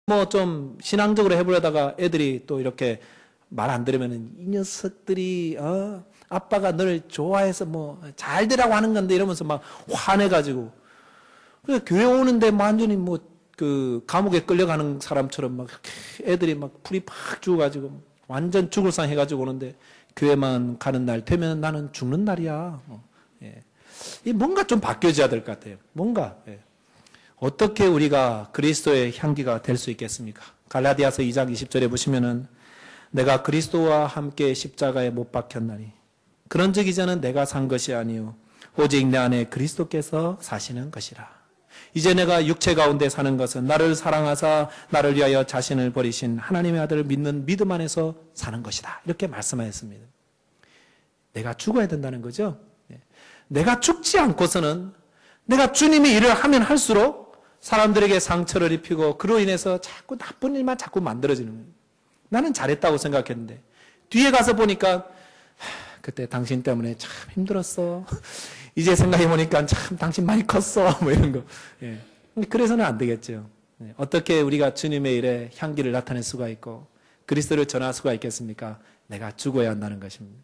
뭐 좀 신앙적으로 해보려다가 애들이 또 이렇게 말 안 들으면은 이 녀석들이 아빠가 너를 좋아해서 뭐 잘 되라고 하는 건데 이러면서 막 화내가지고 그래서 교회 오는데 완전히 뭐 그 감옥에 끌려가는 사람처럼 막 애들이 막 풀이 팍 죽어가지고 완전 죽을 상 해가지고 오는데 교회만 가는 날 되면 나는 죽는 날이야. 예. 이 뭔가 좀 바뀌어져야 될 것 같아요. 뭔가. 예. 어떻게 우리가 그리스도의 향기가 될 수 있겠습니까? 갈라디아서 2장 20절에 보시면은 내가 그리스도와 함께 십자가에 못 박혔나니 그런즉 이제는 내가 산 것이 아니요 오직 내 안에 그리스도께서 사시는 것이라. 이제 내가 육체 가운데 사는 것은 나를 사랑하사 나를 위하여 자신을 버리신 하나님의 아들을 믿는 믿음 안에서 사는 것이다. 이렇게 말씀하였습니다. 내가 죽어야 된다는 거죠. 내가 죽지 않고서는 내가 주님의 일을 하면 할수록 사람들에게 상처를 입히고 그로 인해서 자꾸 나쁜 일만 자꾸 만들어지는 거예요. 나는 잘했다고 생각했는데 뒤에 가서 보니까 그때 당신 때문에 참 힘들었어. 이제 생각해보니까 참 당신 많이 컸어. 뭐 이런 거. 예. 그래서는 안 되겠죠. 어떻게 우리가 주님의 일에 향기를 나타낼 수가 있고 그리스도를 전할 수가 있겠습니까? 내가 죽어야 한다는 것입니다.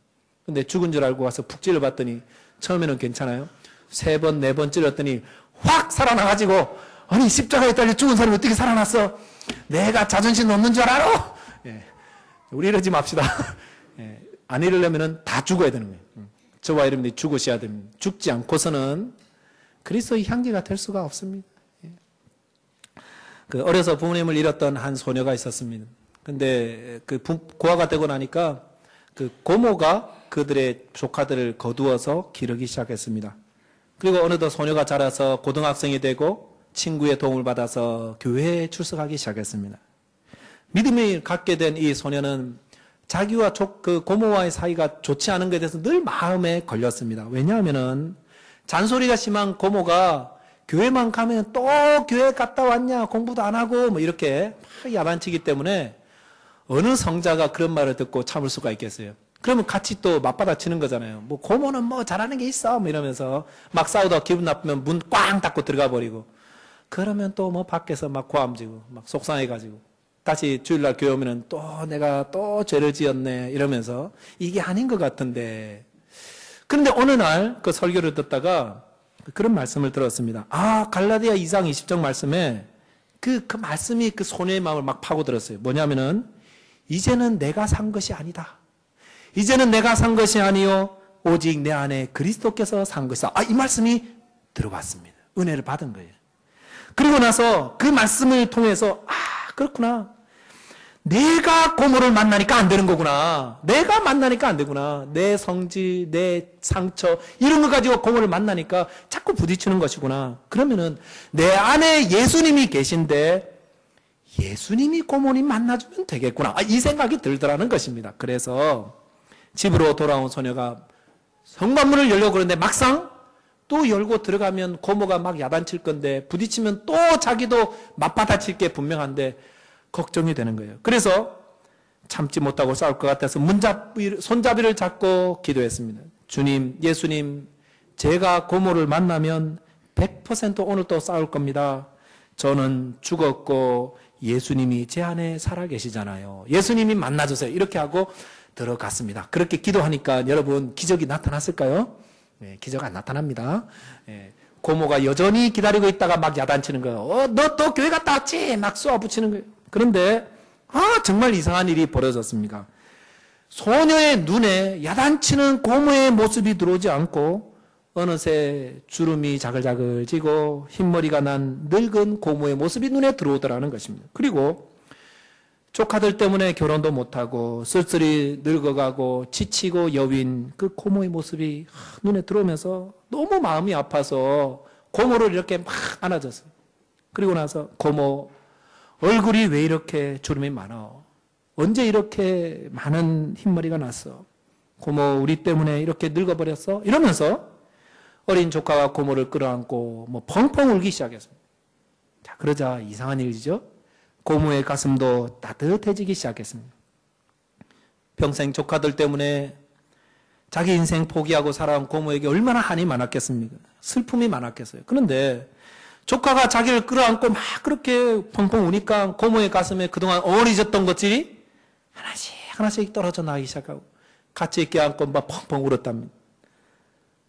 근데 죽은 줄 알고 와서 푹 찔러봤더니 처음에는 괜찮아요. 3번, 4번 찔렀더니 확 살아나가지고 아니 십자가에 달려 죽은 사람이 어떻게 살아났어? 내가 자존심 없는 줄 알아? 예. 우리 이러지 맙시다. 예. 안 이러려면 다 죽어야 되는 거예요. 저와 여러분들이 죽으셔야 됩니다. 죽지 않고서는 그리스도의 향기가 될 수가 없습니다. 예. 그 어려서 부모님을 잃었던 한 소녀가 있었습니다. 근데 그 고아가 되고 나니까 그 고모가 그들의 조카들을 거두어서 기르기 시작했습니다. 그리고 어느덧 소녀가 자라서 고등학생이 되고 친구의 도움을 받아서 교회에 출석하기 시작했습니다. 믿음을 갖게 된 이 소녀는 자기와 그 고모와의 사이가 좋지 않은 것에 대해서 늘 마음에 걸렸습니다. 왜냐하면은 잔소리가 심한 고모가 교회만 가면 또 교회 갔다 왔냐 공부도 안 하고 뭐 이렇게 막 야단치기 때문에 어느 성자가 그런 말을 듣고 참을 수가 있겠어요. 그러면 같이 또 맞받아치는 거잖아요. 뭐 고모는 뭐 잘하는 게 있어 뭐 이러면서 막 싸우다 기분 나쁘면 문 꽝 닫고 들어가 버리고 그러면 또 뭐 밖에서 막 고함지고 막 속상해가지고 다시 주일날 교회 오면은 또 내가 또 죄를 지었네 이러면서 이게 아닌 것 같은데 그런데 어느 날 그 설교를 듣다가 그런 말씀을 들었습니다. 갈라디아 2장 20절 말씀에 그 말씀이 그 소녀의 마음을 막 파고들었어요. 뭐냐면은 이제는 내가 산 것이 아니다. 이제는 내가 산 것이 아니요 오직 내 안에 그리스도께서 산 것이다. 이 말씀이 들어왔습니다. 은혜를 받은 거예요. 그리고 나서 그 말씀을 통해서 그렇구나. 내가 고모를 만나니까 안 되는 거구나. 내가 만나니까 안 되구나. 내 성질, 내 상처 이런 거 가지고 고모를 만나니까 자꾸 부딪히는 것이구나. 그러면은 내 안에 예수님이 계신데 예수님이 고모님 만나주면 되겠구나. 이 생각이 들더라는 것입니다. 그래서 집으로 돌아온 소녀가 현관문을 열려고 그러는데 막상 또 열고 들어가면 고모가 막 야단칠 건데 부딪히면 또 자기도 맞받아칠 게 분명한데 걱정이 되는 거예요. 그래서 참지 못하고 싸울 것 같아서 손잡이를 잡고 기도했습니다. 주님, 예수님, 제가 고모를 만나면 100% 오늘 또 싸울 겁니다. 저는 죽었고 예수님이 제 안에 살아계시잖아요. 예수님이 만나주세요. 이렇게 하고 들어갔습니다. 그렇게 기도하니까 여러분 기적이 나타났을까요? 네, 기적 안 나타납니다. 네, 고모가 여전히 기다리고 있다가 막 야단치는 거예요. 너 또 교회 갔다 왔지? 막 쏘아붙이는 거예요. 그런데 정말 이상한 일이 벌어졌습니다. 소녀의 눈에 야단치는 고모의 모습이 들어오지 않고 어느새 주름이 자글자글 지고 흰머리가 난 늙은 고모의 모습이 눈에 들어오더라는 것입니다. 그리고 조카들 때문에 결혼도 못하고 쓸쓸히 늙어가고 지치고 여윈 그 고모의 모습이 눈에 들어오면서 너무 마음이 아파서 고모를 이렇게 막 안아줬어요. 그리고 나서 고모 얼굴이 왜 이렇게 주름이 많아? 언제 이렇게 많은 흰머리가 났어? 고모 우리 때문에 이렇게 늙어버렸어? 이러면서 어린 조카가 고모를 끌어안고 뭐 펑펑 울기 시작했습니다. 자, 그러자 이상한 일이죠. 고모의 가슴도 따뜻해지기 시작했습니다. 평생 조카들 때문에 자기 인생 포기하고 살아온 고모에게 얼마나 한이 많았겠습니까? 슬픔이 많았겠어요. 그런데 조카가 자기를 끌어안고 막 그렇게 펑펑 우니까 고모의 가슴에 그동안 어리졌던 것들이 하나씩 하나씩 떨어져 나가기 시작하고 같이 껴안고 막 펑펑 울었답니다.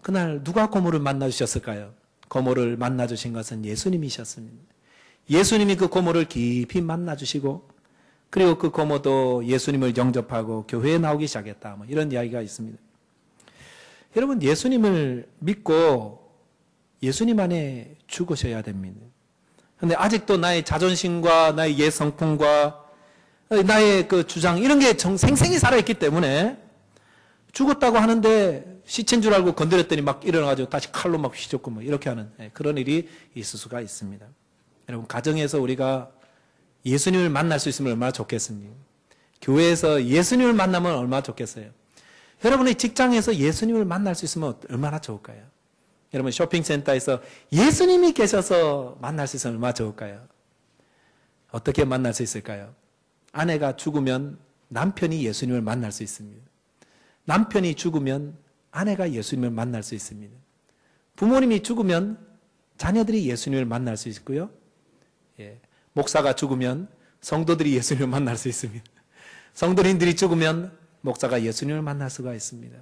그날 누가 고모를 만나주셨을까요? 고모를 만나주신 것은 예수님이셨습니다. 예수님이 그 고모를 깊이 만나주시고 그리고 그 고모도 예수님을 영접하고 교회에 나오기 시작했다. 뭐 이런 이야기가 있습니다. 여러분, 예수님을 믿고 예수님 안에 죽으셔야 됩니다. 그런데 아직도 나의 자존심과 나의 옛성품과 나의 그 주장 이런 게 생생히 살아있기 때문에 죽었다고 하는데 시체인 줄 알고 건드렸더니 막 일어나가지고 다시 칼로 막 휘젓고 뭐 이렇게 하는 그런 일이 있을 수가 있습니다. 여러분, 가정에서 우리가 예수님을 만날 수 있으면 얼마나 좋겠습니까? 교회에서 예수님을 만나면 얼마나 좋겠어요? 여러분의 직장에서 예수님을 만날 수 있으면 얼마나 좋을까요? 여러분, 쇼핑센터에서 예수님이 계셔서 만날 수 있으면 얼마나 좋을까요? 어떻게 만날 수 있을까요? 아내가 죽으면 남편이 예수님을 만날 수 있습니다. 남편이 죽으면 아내가 예수님을 만날 수 있습니다. 부모님이 죽으면 자녀들이 예수님을 만날 수 있고요. 목사가 죽으면 성도들이 예수님을 만날 수 있습니다. 성도님들이 죽으면 목사가 예수님을 만날 수가 있습니다.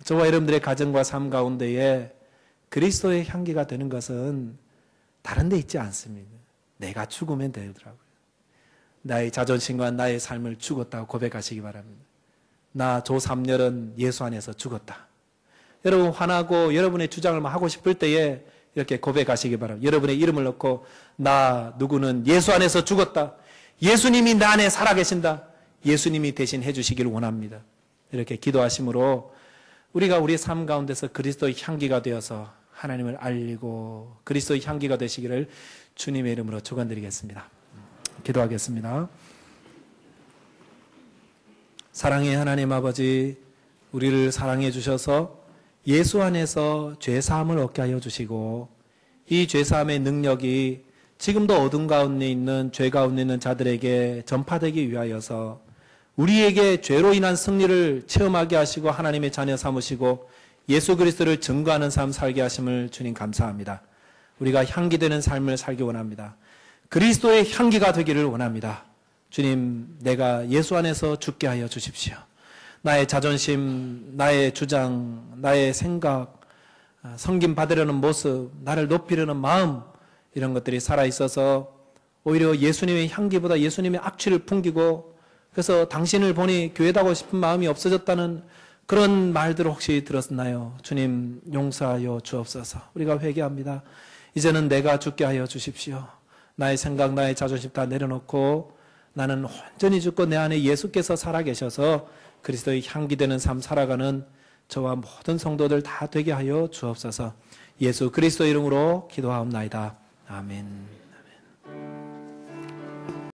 저와 여러분들의 가정과 삶 가운데에 그리스도의 향기가 되는 것은 다른 데 있지 않습니다. 내가 죽으면 되더라고요. 나의 자존심과 나의 삶을 죽었다고 고백하시기 바랍니다. 나 조삼열은 예수 안에서 죽었다. 여러분 화나고 여러분의 주장을 하고 싶을 때에 이렇게 고백하시기 바랍니다. 여러분의 이름을 넣고 나 누구는 예수 안에서 죽었다. 예수님이 나 안에 살아계신다. 예수님이 대신 해주시기를 원합니다. 이렇게 기도하심으로 우리가 우리의 삶 가운데서 그리스도의 향기가 되어서 하나님을 알리고 그리스도의 향기가 되시기를 주님의 이름으로 축원드리겠습니다. 기도하겠습니다. 사랑의 하나님 아버지, 우리를 사랑해 주셔서 예수 안에서 죄사함을 얻게 하여 주시고 이 죄사함의 능력이 지금도 어둠 가운데 있는 죄 가운데 있는 자들에게 전파되기 위하여서 우리에게 죄로 인한 승리를 체험하게 하시고 하나님의 자녀 삼으시고 예수 그리스도를 증거하는 삶 살게 하심을 주님 감사합니다. 우리가 향기되는 삶을 살기 원합니다. 그리스도의 향기가 되기를 원합니다. 주님, 내가 예수 안에서 죽게 하여 주십시오. 나의 자존심, 나의 주장, 나의 생각, 섬김 받으려는 모습, 나를 높이려는 마음 이런 것들이 살아있어서 오히려 예수님의 향기보다 예수님의 악취를 풍기고 그래서 당신을 보니 교회다고 싶은 마음이 없어졌다는 그런 말들을 혹시 들었나요? 주님 용서하여 주옵소서. 우리가 회개합니다. 이제는 내가 죽게 하여 주십시오. 나의 생각, 나의 자존심 다 내려놓고 나는 온전히 죽고 내 안에 예수께서 살아계셔서 그리스도의 향기되는 삶 살아가는 저와 모든 성도들 다 되게 하여 주옵소서. 예수 그리스도 이름으로 기도하옵나이다. 아멘.